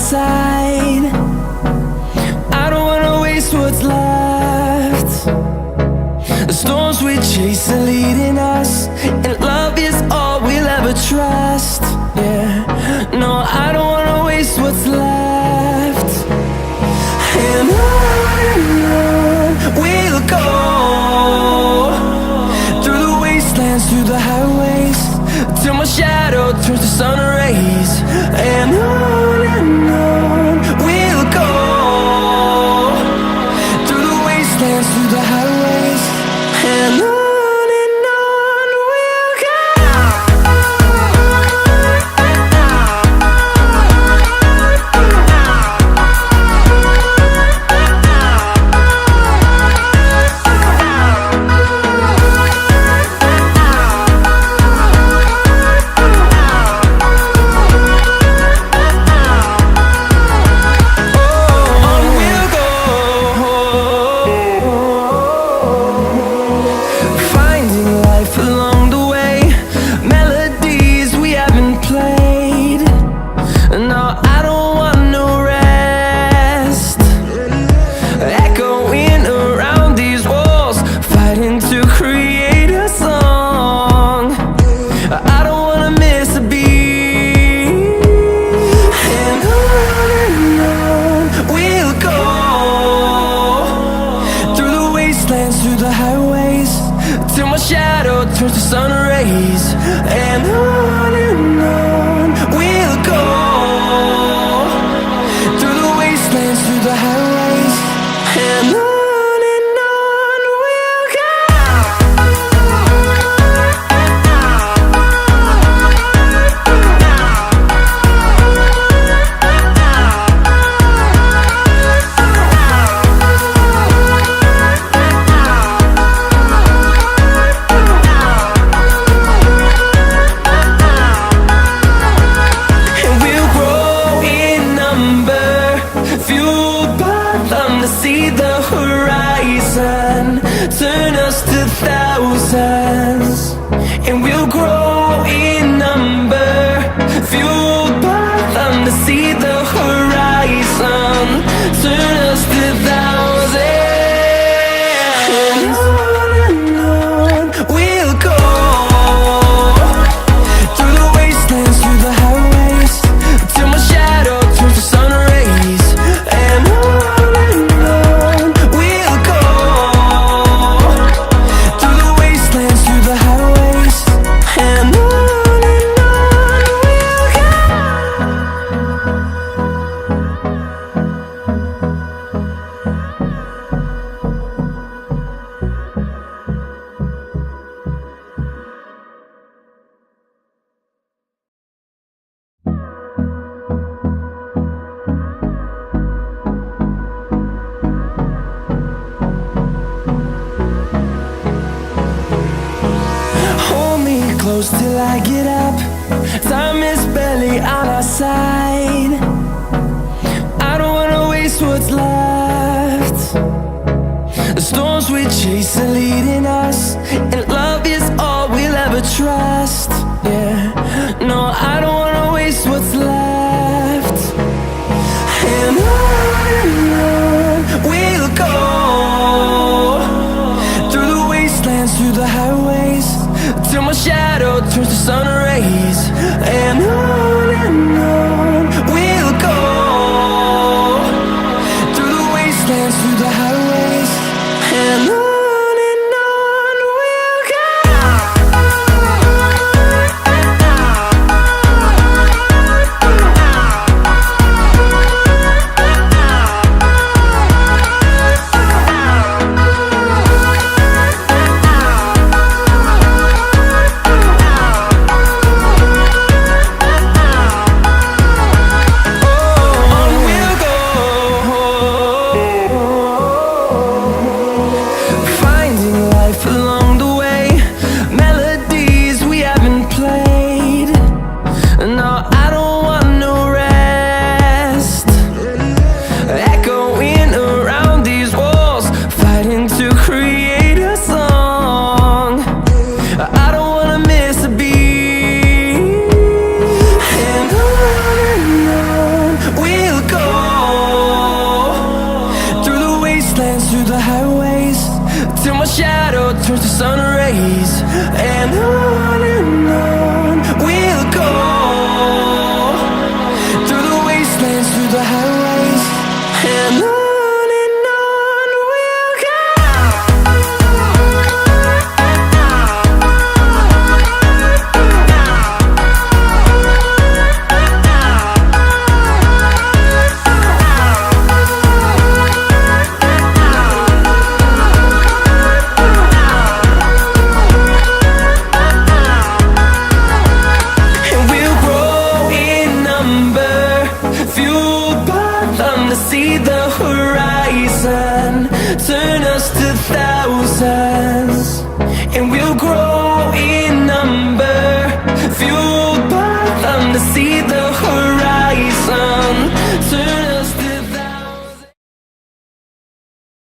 side. I don't wanna waste what's left. The storms we chase are leading us, and love is all we'll ever trust. Yeah, no, I don't wanna waste what's left. And on we'll go, through the wastelands, through the highways, till my shadow turns to sun rays. And on we'll go, through the wastelands, through the highways, and on we'll go. Through the highways, till my shadow turns to sun rays. And on we'll go, through the wastelands, through the highways, and on we'll go. See the horizon turn us to thousands, and we'll grow in number, fueled by them to see the horizon turn us to thousands. And on we'll go, through the wastelands, through the highways, till my shadow turns to sun rays. And close till I get up. Time is barely on our side. I don't wanna waste what's left. The storms we chase are leading us, and love is all we'll ever trust. Yeah, no, I don't wanna waste what's left. And on we'll go, through the wastelands, through the highways, till my shadow turns to sun rays. And on we'll go, through the wastelands, through the highways, and on we'll go. turns to sun rays, and on we'll go, through the wastelands, through the highways, and on we'll go. See the horizon turn us to thousands, and we'll grow